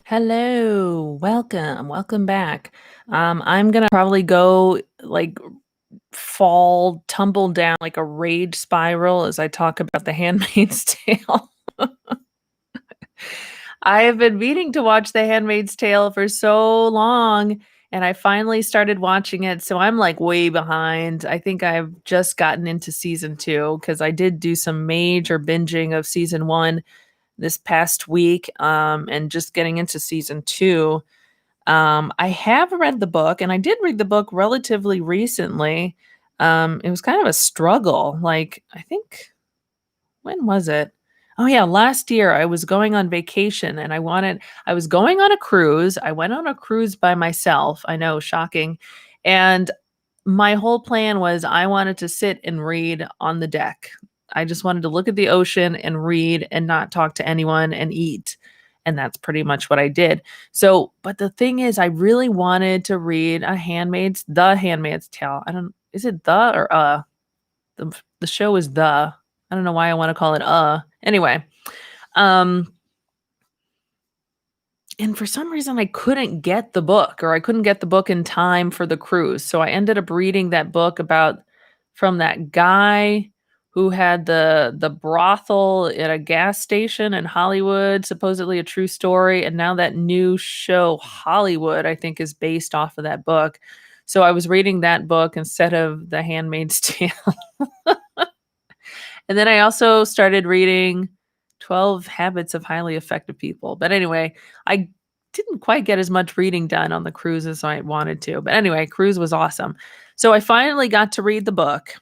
Hello, welcome back. I'm gonna probably go like tumble down like a rage spiral as I talk about The Handmaid's Tale. I have been meaning to watch The Handmaid's Tale for so long, and I finally started watching it, so I'm like way behind. I think I've just gotten into season two because I did do some major binging of season one this past week, and just getting into season two. I have read the book, and I did read the book relatively recently. It was kind of a struggle. Like, I think, when was it? Oh, yeah, last year I was going on vacation and I was going on a cruise. I went on a cruise by myself. I know, shocking. And my whole plan was I wanted to sit and read on the deck. I just wanted to look at the ocean and read and not talk to anyone and eat. And that's pretty much what I did. So, but the thing is, I really wanted to read The Handmaid's Tale. I don't, is it the or the show is the. I don't know why I want to call it Anyway, um, and for some reason I couldn't get the book or I couldn't get the book in time for the cruise. So I ended up reading that book about from that guy who had the brothel at a gas station in Hollywood, supposedly a true story, and now that new show Hollywood I think is based off of that book. So I was reading that book instead of The Handmaid's Tale. And then I also started reading 12 Habits of Highly Effective People. But anyway, I didn't quite get as much reading done on the cruise as I wanted to. But anyway, cruise was awesome. So I finally got to read the book.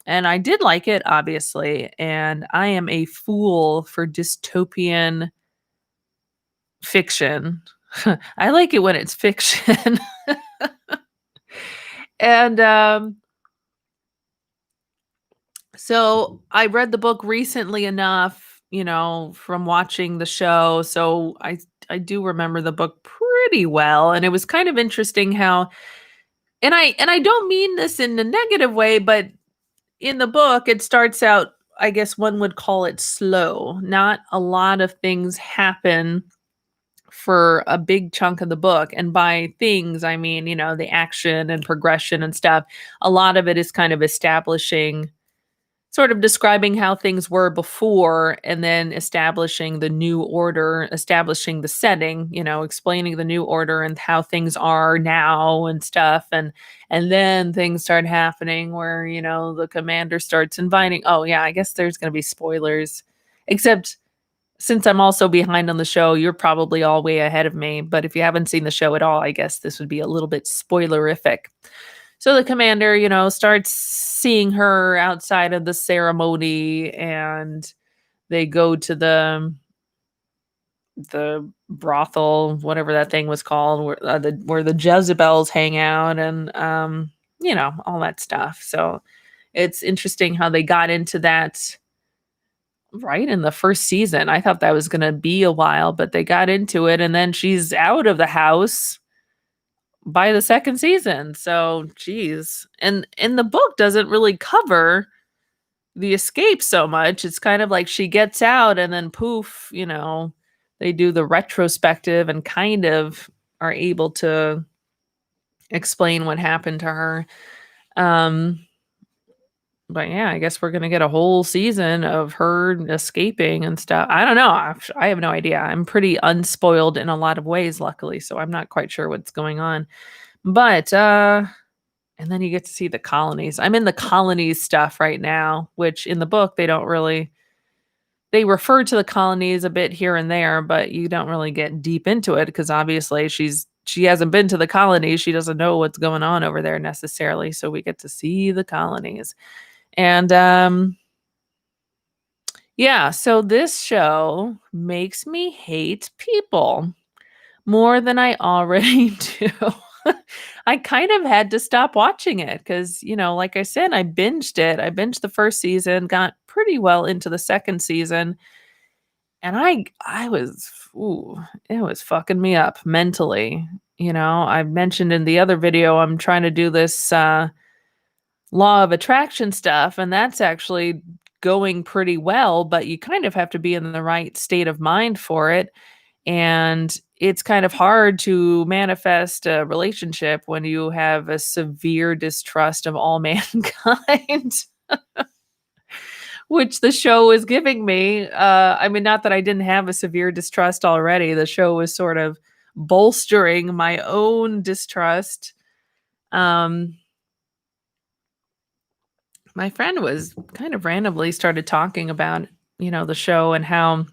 And I did like it, obviously. And I am a fool for dystopian fiction. I like it when it's fiction. And so I read the book recently enough, from watching the show. So I do remember the book pretty well. And it was kind of interesting how and I don't mean this in a negative way, but in the book it starts out, I guess one would call it slow. Not a lot of things happen for a big chunk of the book. And by things, I mean, the action and progression and stuff. A lot of it is kind of establishing sort of describing how things were before and then establishing the new order, establishing the setting, explaining the new order and how things are now and stuff. And then things start happening where, the commander starts inviting. Oh yeah, I guess there's going to be spoilers. Except since I'm also behind on the show, you're probably all way ahead of me. But if you haven't seen the show at all, I guess this would be a little bit spoilerific. So the commander, starts seeing her outside of the ceremony, and they go to the brothel, whatever that thing was called, where the Jezebels hang out, and all that stuff. So it's interesting how they got into that right in the first season. I thought that was going to be a while, but they got into it, and then she's out of the house by the second season. So, geez. And the book doesn't really cover the escape so much. It's kind of like she gets out and then poof, they do the retrospective and kind of are able to explain what happened to her. But yeah, I guess we're gonna get a whole season of her escaping and stuff. I don't know. I have no idea. I'm pretty unspoiled in a lot of ways, luckily, so I'm not quite sure what's going on. But and then you get to see the colonies. I'm in the colonies stuff right now, which in the book they refer to the colonies a bit here and there, but you don't really get deep into it because obviously she hasn't been to the colonies. She doesn't know what's going on over there necessarily. So we get to see the colonies. And yeah, so this show makes me hate people more than I already do. I kind of had to stop watching it because, like I said, I binged it. I binged the first season, got pretty well into the second season, and I was it was fucking me up mentally. I mentioned in the other video I'm trying to do this law of attraction stuff, and that's actually going pretty well, but you kind of have to be in the right state of mind for it. And it's kind of hard to manifest a relationship when you have a severe distrust of all mankind, which the show is giving me. I mean, not that I didn't have a severe distrust already. The show was sort of bolstering my own distrust. Um, my friend was kind of randomly started talking about, the show and how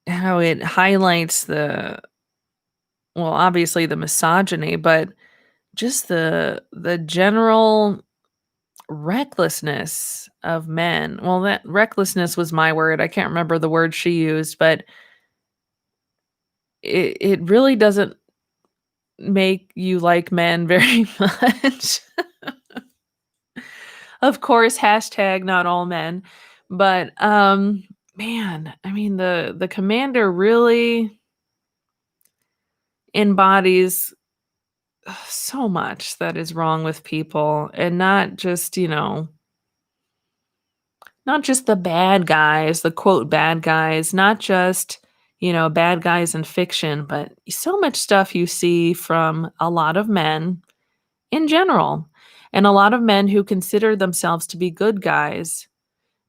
it highlights obviously the misogyny, but just the general recklessness of men. Well, that recklessness was my word. I can't remember the word she used, but it really doesn't make you like men very much. Of course, hashtag not all men. But man, I mean the commander really embodies so much that is wrong with people, and not just the bad guys, the quote bad guys, not just, bad guys in fiction, but so much stuff you see from a lot of men in general, and a lot of men who consider themselves to be good guys.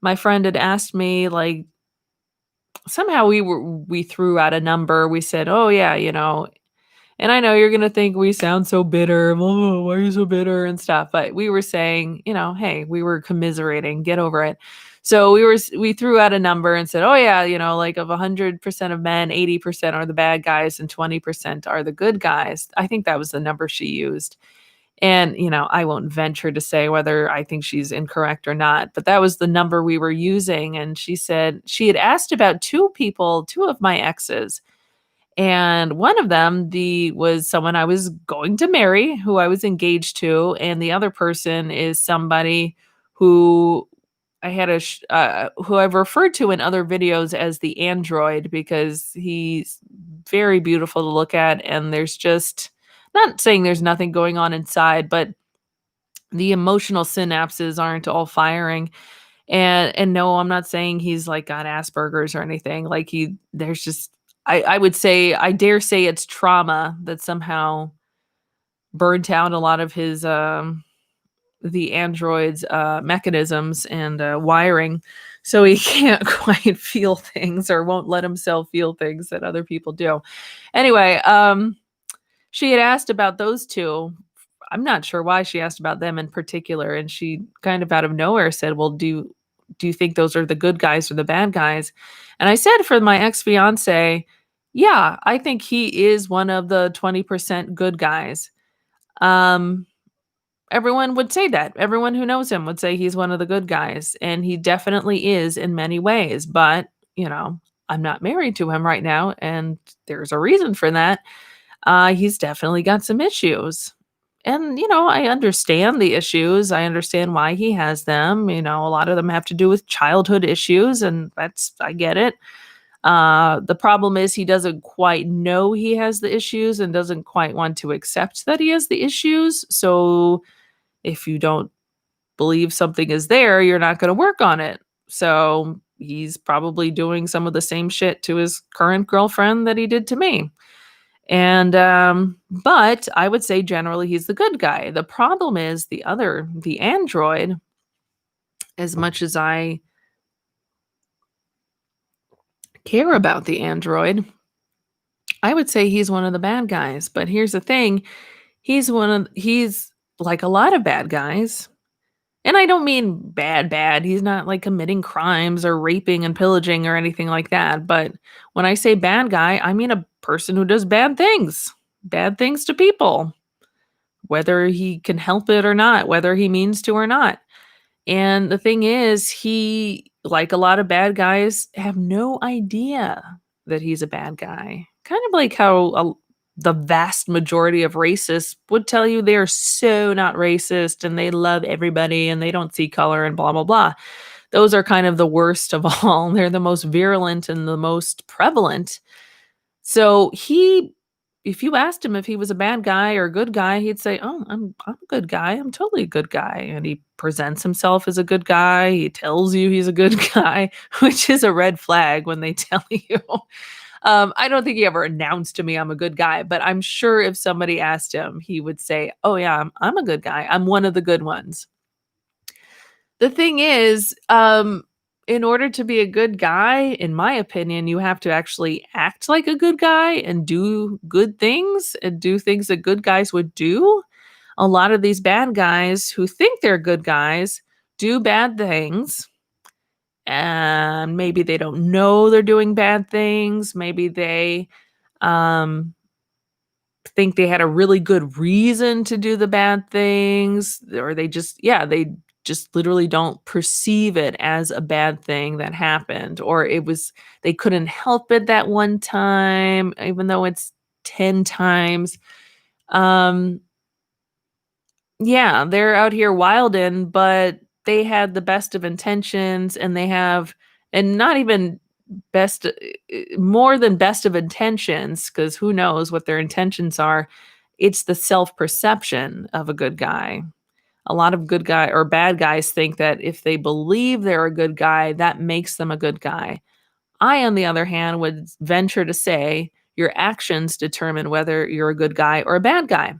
My friend had asked me, like, somehow we threw out a number. We said, "Oh yeah, and I know you're gonna think we sound so bitter. Oh, why are you so bitter and stuff?" But we were saying, hey, we were commiserating. Get over it. So we threw out a number and said, "Oh yeah, like of 100% of men, 80% are the bad guys and 20% are the good guys." I think that was the number she used. And, I won't venture to say whether I think she's incorrect or not, but that was the number we were using. And she said she had asked about two of my exes, and one of them, the was someone I was going to marry, who I was engaged to, and the other person is somebody who who I've referred to in other videos as the android, because he's very beautiful to look at, and there's just, not saying there's nothing going on inside, but the emotional synapses aren't all firing. And no, I'm not saying he's, like, got Asperger's or anything, like, there's just, I would say, I dare say it's trauma that somehow burnt out a lot of his, the android's, mechanisms and, wiring, so he can't quite feel things, or won't let himself feel things that other people do. Anyway, she had asked about those 2. I'm not sure why she asked about them in particular, and she kind of out of nowhere said, "Well, do you think those are the good guys or the bad guys?" And I said, for my ex-fiance, "Yeah, I think he is one of the 20% good guys." Um, Everyone would say that. Everyone who knows him would say he's one of the good guys, and he definitely is in many ways, but, I'm not married to him right now, and there's a reason for that. He's definitely got some issues. And, I understand the issues. I understand why he has them. A lot of them have to do with childhood issues, and I get it. The problem is he doesn't quite know he has the issues and doesn't quite want to accept that he has the issues. So if you don't believe something is there, you're not going to work on it. So he's probably doing some of the same shit to his current girlfriend that he did to me. And but I would say generally he's the good guy. The problem is the android, as much as I care about the android, I would say he's one of the bad guys. But here's the thing, he's like a lot of bad guys. And I don't mean bad bad. He's not like committing crimes or raping and pillaging or anything like that. But when I say bad guy, I mean a person who does bad things to people, whether he can help it or not, whether he means to or not. And the thing is, he, like a lot of bad guys, have no idea that he's a bad guy. Kind of like how the vast majority of racists would tell you they're so not racist and they love everybody and they don't see color and blah, blah, blah. Those are kind of the worst of all. They're the most virulent and the most prevalent. So he if you asked him if he was a bad guy or a good guy, he'd say, "Oh, I'm a good guy. I'm totally a good guy." And he presents himself as a good guy. He tells you he's a good guy, which is a red flag when they tell you. I don't think he ever announced to me I'm a good guy, but I'm sure if somebody asked him, he would say, "Oh yeah, I'm a good guy. I'm one of the good ones." The thing is, in order to be a good guy, in my opinion, you have to actually act like a good guy and do good things and do things that good guys would do. A lot of these bad guys who think they're good guys do bad things, and maybe they don't know they're doing bad things. Maybe they um think they had a really good reason to do the bad things, or they just yeah, they just literally don't perceive it as a bad thing that happened, or it was they couldn't help it that one time even though it's 10 times. Um yeah, they're out here wildin', but they had the best of intentions, and they have and not even best more than best of intentions, because who knows what their intentions are. It's the self-perception of a good guy. A lot of good guy or bad guys think that if they believe they're a good guy, that makes them a good guy. I, on the other hand, would venture to say your actions determine whether you're a good guy or a bad guy.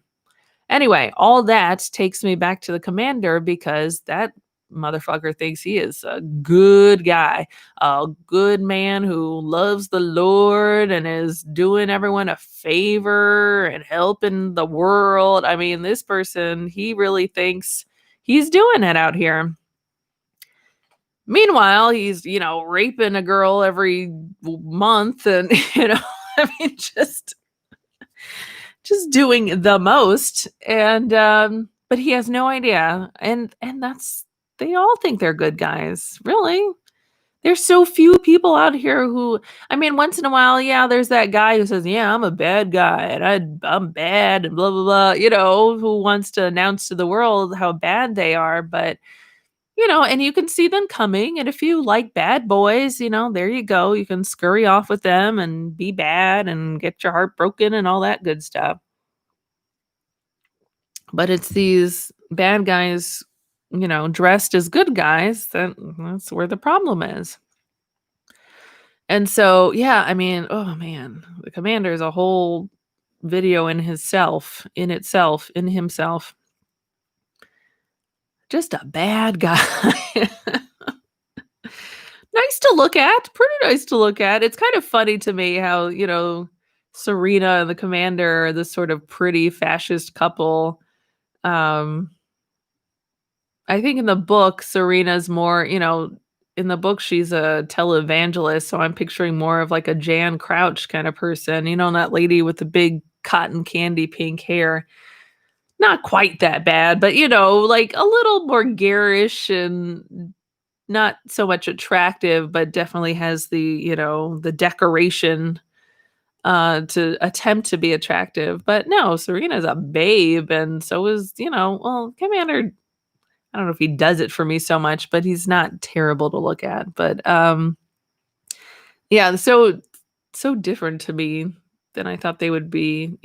Anyway, all that takes me back to the commander because that motherfucker thinks he is a good guy, a good man who loves the Lord and is doing everyone a favor and helping the world. I mean, this person, he really thinks he's doing it out here. Meanwhile, he's, raping a girl every month and, I mean, just doing the most, and but he has no idea, and that's they all think they're good guys, really. There's so few people out here who I mean, once in a while, yeah, there's that guy who says, "Yeah, I'm a bad guy, and I'm bad," and blah, blah, blah, who wants to announce to the world how bad they are, but, and you can see them coming, and if you like bad boys, there you go, you can scurry off with them and be bad and get your heart broken and all that good stuff. But it's these bad guys, dressed as good guys that's where the problem is. And so, yeah, I mean, oh man, the commander is a whole video in itself, in himself. Just a bad guy. Nice to look at, pretty nice to look at. It's kind of funny to me how, Serena and the commander are this sort of pretty fascist couple. Um I think in the book, Serena's more, in the book, she's a televangelist, so I'm picturing more of like a Jan Crouch kind of person, that lady with the big cotton candy pink hair. Not quite that bad, but like a little more garish and not so much attractive, but definitely has the decoration to attempt to be attractive. But no, Serena's a babe, and so is, well, Commander I don't know if he does it for me so much, but he's not terrible to look at. But, yeah, so different to me than I thought they would be,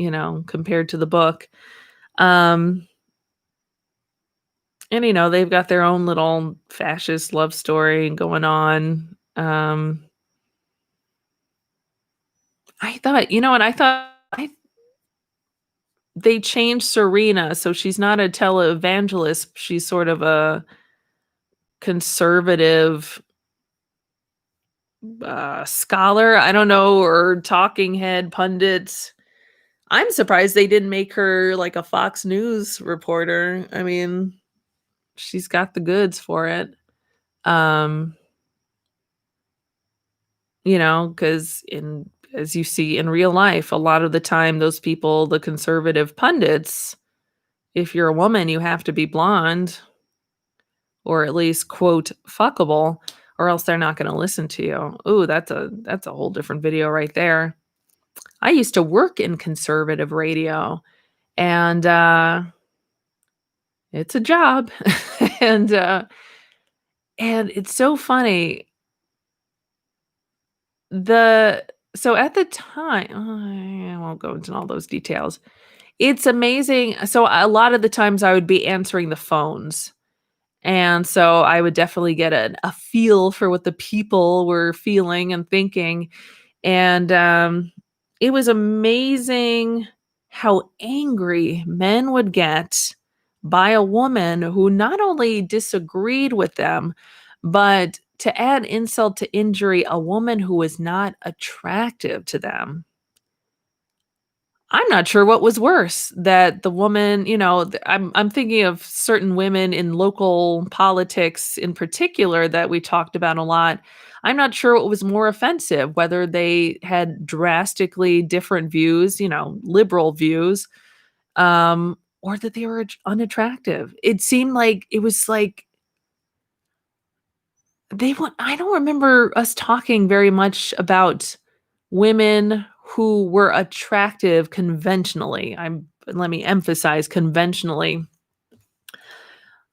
compared to the book. Um, and, they've got their own little fascist love story going on. I thought and I thought they changed Serena, so she's not a televangelist, she's sort of a conservative scholar, I don't know, or talking head pundit. I'm surprised they didn't make her like a Fox News reporter. I mean, she's got the goods for it. Um, because in as you see in real life, a lot of the time those people, the conservative pundits, if you're a woman, you have to be blonde or at least quote fuckable, or else they're not going to listen to you. Ooh, that's a whole different video right there. I used to work in conservative radio, and, it's a job. And, uh, and it's so funny. The So at the time, I won't go into all those details. It's amazing. So a lot of the times I would be answering the phones. And so I would definitely get a feel for what the people were feeling and thinking. And it was amazing how angry men would get by a woman who not only disagreed with them, but to add insult to injury, a woman who was not attractive to them. I'm not sure what was worse, that the woman, I'm thinking of certain women in local politics in particular that we talked about a lot. I'm not sure what was more offensive, whether they had drastically different views, liberal views, or that they were unattractive. It seemed like it was like I don't remember us talking very much about women who were attractive conventionally. Let me emphasize conventionally.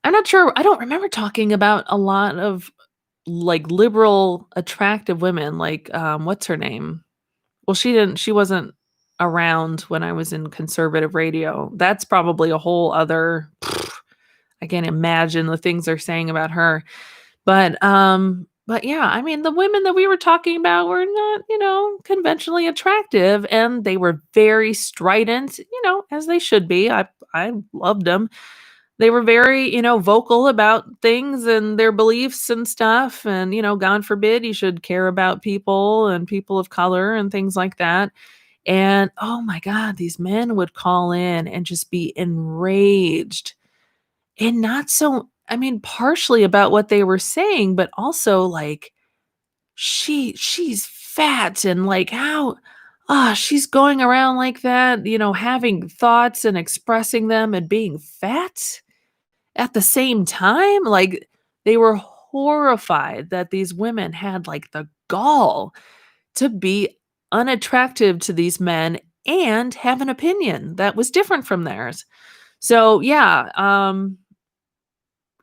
I'm not sure. I don't remember talking about a lot of like liberal attractive women like what's her name? Well, she wasn't around when I was in conservative radio. That's probably a whole other I can't imagine the things they're saying about her. But yeah, I mean, the women that we were talking about were not, conventionally attractive, and they were very strident, as they should be. I loved them. They were very, vocal about things and their beliefs and stuff. And, God forbid you should care about people and people of color and things like that. And oh my God, these men would call in and just be enraged and not so I mean, partially about what they were saying, but also like, she's fat and like how she's going around like that, having thoughts and expressing them and being fat at the same time. Like they were horrified that these women had like the gall to be unattractive to these men and have an opinion that was different from theirs. So yeah,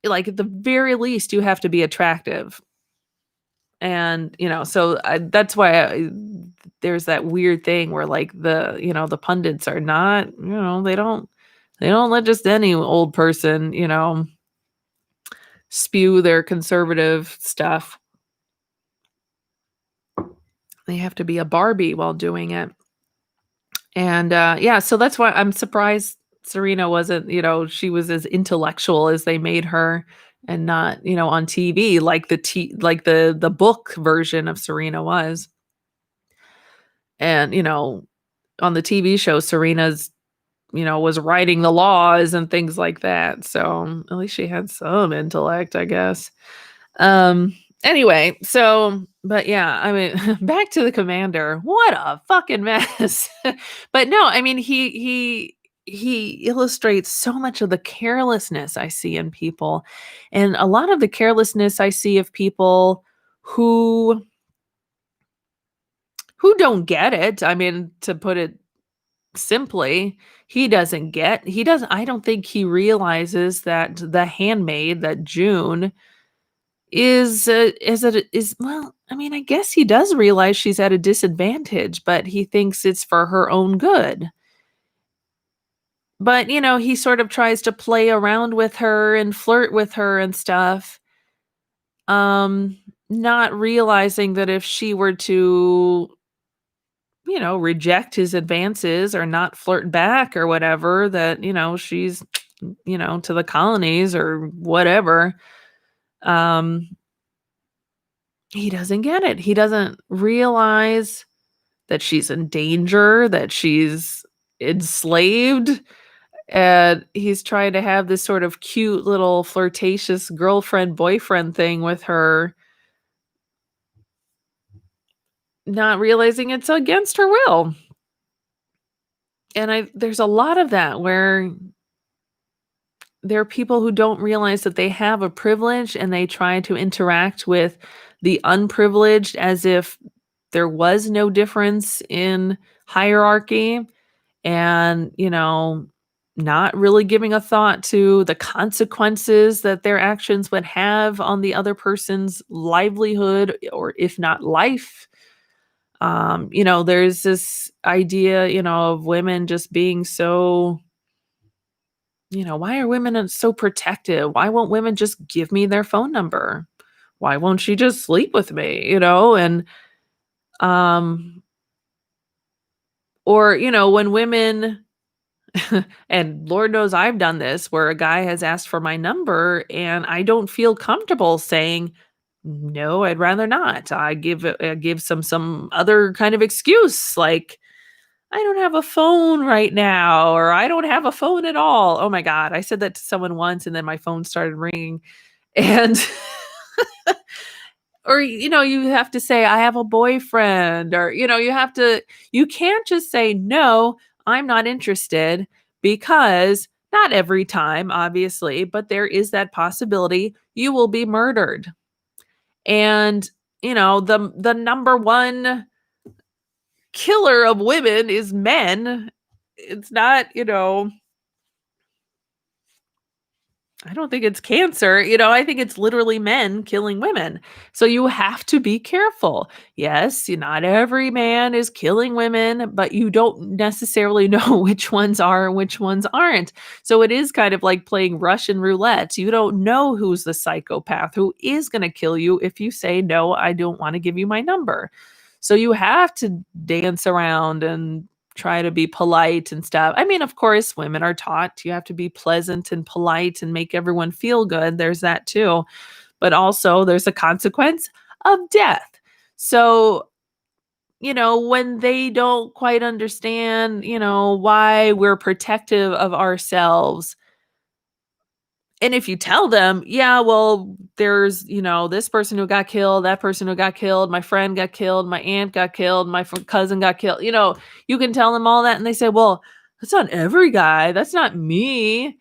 like, at the very least, you have to be attractive, and, so that's why there's that weird thing where, like, the pundits are not, they don't let just any old person, spew their conservative stuff. They have to be a Barbie while doing it. And, yeah, so that's why I'm surprised Serena wasn't, she was as intellectual as they made her and not, on TV like the book version of Serena was. And, on the TV show, Serena's, was writing the laws and things like that. So at least she had some intellect, I guess. Anyway, so but yeah, I mean, back to the commander. What a fucking mess. But no, I mean, he illustrates so much of the carelessness I see in people, and a lot of the carelessness I see of people who don't get it. I mean, to put it simply, he doesn't I don't think he realizes that the handmaid, that June is well, I mean, I guess he does realize she's at a disadvantage, but he thinks it's for her own good. But, he sort of tries to play around with her and flirt with her and stuff, not realizing that if she were to, reject his advances or not flirt back or whatever, that, she's, to the colonies or whatever. Um, he doesn't get it. He doesn't realize that she's in danger, that she's enslaved, and he's trying to have this sort of cute little flirtatious girlfriend-boyfriend thing with her, not realizing it's against her will. And there's a lot of that where there are people who don't realize that they have a privilege and they try to interact with the unprivileged as if there was no difference in hierarchy and, not really giving a thought to the consequences that their actions would have on the other person's livelihood or if not life. There's this idea, of women just being so, why are women so protective? Why won't women just give me their phone number? Why won't she just sleep with me? Um, or, when women, and Lord knows I've done this, where a guy has asked for my number and I don't feel comfortable saying, no, I'd rather not. I give some other kind of excuse, like, I don't have a phone right now, or I don't have a phone at all. Oh my God. I said that to someone once and then my phone started ringing. And, or, you have to say, I have a boyfriend, or, you can't just say, no, I'm not interested, because not every time, obviously, but there is that possibility you will be murdered. And, the number one killer of women is men. It's not, I don't think it's cancer. I think it's literally men killing women. So you have to be careful. Yes, not every man is killing women, but you don't necessarily know which ones are and which ones aren't. So it is kind of like playing Russian roulette. You don't know who's the psychopath who is going to kill you if you say, no, I don't want to give you my number. So you have to dance around and try to be polite and stuff. I mean, of course, women are taught you have to be pleasant and polite and make everyone feel good. There's that too. But also, there's a consequence of death. So, when they don't quite understand, why we're protective of ourselves, and if you tell them, yeah, well, there's, this person who got killed, that person who got killed, my friend got killed, my aunt got killed, my cousin got killed, you can tell them all that. And they say, well, that's not every guy. That's not me,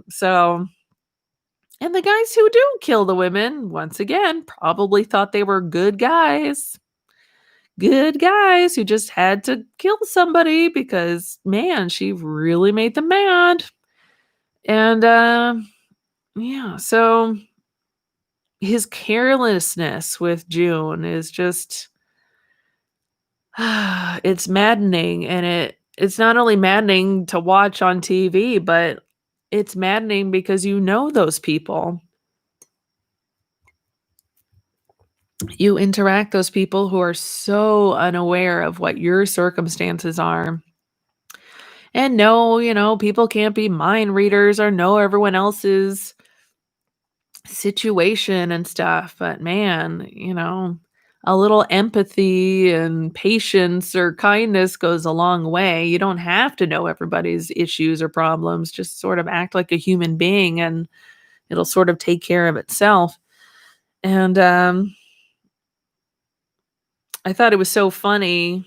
So, and the guys who do kill the women, once again, probably thought they were good guys who just had to kill somebody because, man, she really made them mad. And, yeah, so his carelessness with June is just it's maddening, and it's not only maddening to watch on TV, but it's maddening because you know those people. You interact those people who are so unaware of what your circumstances are. And no, people can't be mind readers or know everyone else's situation and stuff, but man, a little empathy and patience or kindness goes a long way. You don't have to know everybody's issues or problems, just sort of act like a human being and it'll sort of take care of itself. And I thought it was so funny.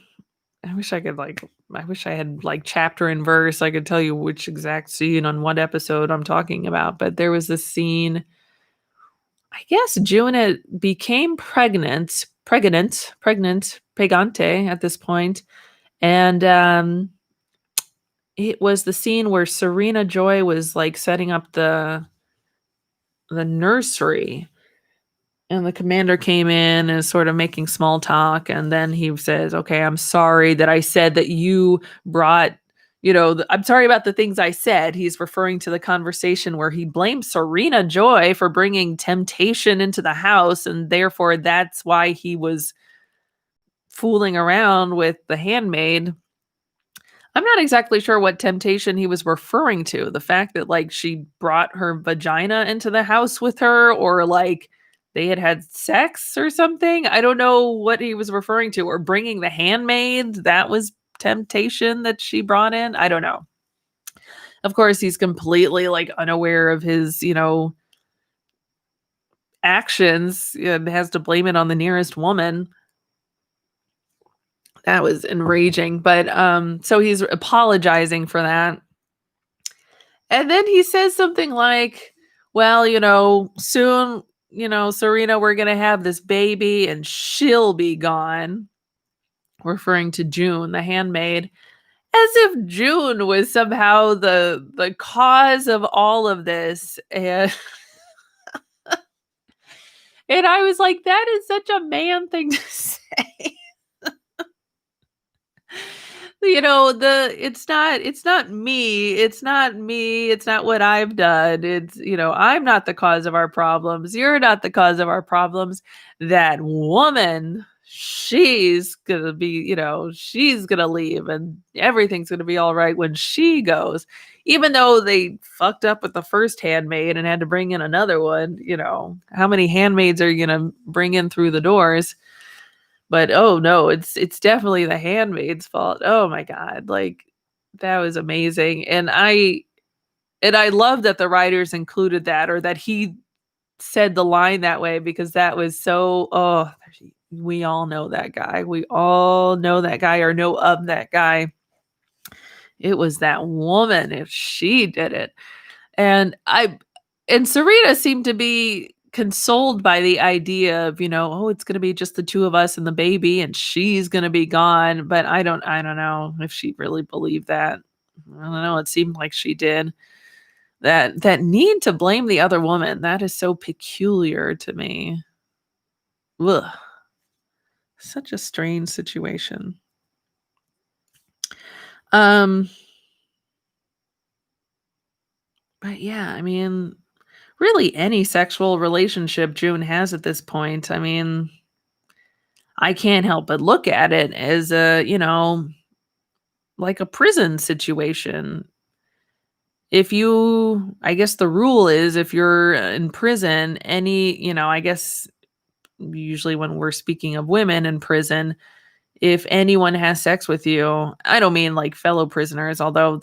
I wish I had like chapter and verse. I could tell you which exact scene on what episode I'm talking about, but there was this scene. I guess Juna became pregante at this point, and, it was the scene where Serena Joy was, like, setting up the nursery, and the commander came in and sort of making small talk, and then he says, "Okay, I'm sorry that I said that you brought, I'm sorry about the things I said." He's referring to the conversation where he blamed Serena Joy for bringing temptation into the house, and therefore that's why he was fooling around with the handmaid. I'm not exactly sure what temptation he was referring to. The fact that, like, she brought her vagina into the house with her, or like they had sex or something. I don't know what he was referring to, or bringing the handmaid. That was temptation that she brought in. I don't know. Of course, he's completely like unaware of his, actions and has to blame it on the nearest woman. That was enraging. But so he's apologizing for that. And then he says something like, well, soon, Serena, we're going to have this baby and she'll be gone, referring to June, the handmaid, as if June was somehow the cause of all of this. And I was like, that is such a man thing to say. It's not me. It's not what I've done. I'm not the cause of our problems. You're not the cause of our problems. That woman, she's gonna leave and everything's gonna be all right when she goes. Even though they fucked up with the first handmaid and had to bring in another one, how many handmaids are you gonna bring in through the doors? But, oh, no, it's definitely the handmaid's fault. Oh my god, like, that was amazing, and I love that the writers included that, or that he said the line that way, because that was so we all know that guy. We all know that guy or know of that guy. It was that woman, if she did it. And Sarita seemed to be consoled by the idea of, "Oh, it's gonna be just the 2 of us and the baby, and she's gonna be gone," but I don't know if she really believed that. I don't know, it seemed like she did. That need to blame the other woman, that is so peculiar to me. Ugh, such a strange situation. Um, but yeah, I mean, really any sexual relationship June has at this point, I mean, I can't help but look at it as like a prison situation. I guess the rule is if you're in prison, I guess usually when we're speaking of women in prison, if anyone has sex with you, I don't mean like fellow prisoners, although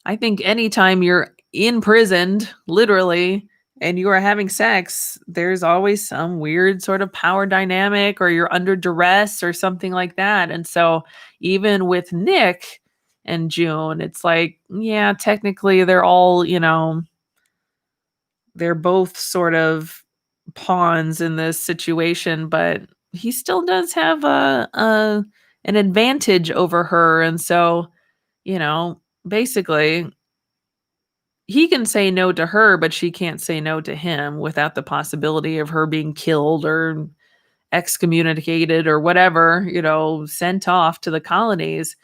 I think anytime you're imprisoned, literally, and you are having sex, there's always some weird sort of power dynamic, or you're under duress or something like that. And so even with Nick and June, it's like, yeah, technically they're both sort of pawns in this situation, but he still does have an advantage over her. And so, basically he can say no to her, but she can't say no to him without the possibility of her being killed or excommunicated or whatever, sent off to the colonies.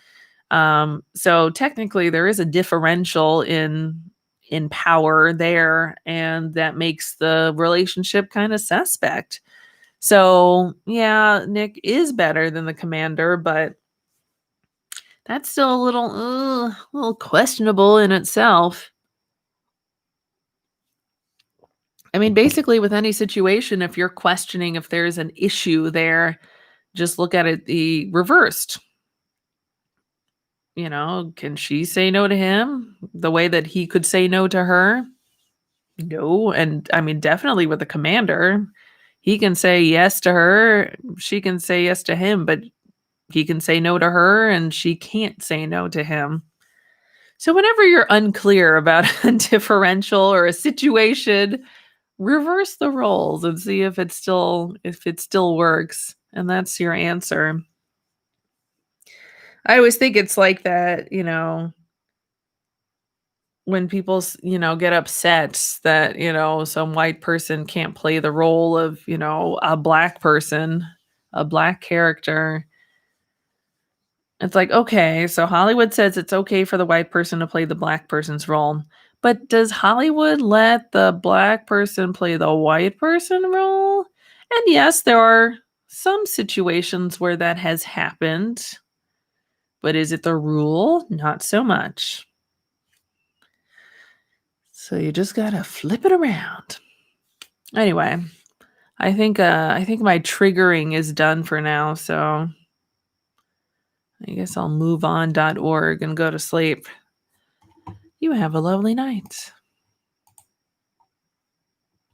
So technically there is a differential in power there, and that makes the relationship kind of suspect. So, yeah, Nick is better than the commander, but that's still a little questionable in itself. I mean, basically, with any situation, if you're questioning if there's an issue there, just look at it the reversed. Can she say no to him the way that he could say no to her? No. And I mean, definitely with the commander, he can say yes to her. She can say yes to him, but he can say no to her and she can't say no to him. So, whenever you're unclear about a differential or a situation, reverse the roles and see if it still works, and that's your answer. I always think it's like that, when people get upset that some white person can't play the role of a black person, a black character. It's like, okay, so Hollywood says it's okay for the white person to play the black person's role. But does Hollywood let the black person play the white person role? And yes, there are some situations where that has happened, but is it the rule? Not so much. So you just gotta flip it around. Anyway, I think my triggering is done for now, so I guess I'll move on.org and go to sleep. You have a lovely night.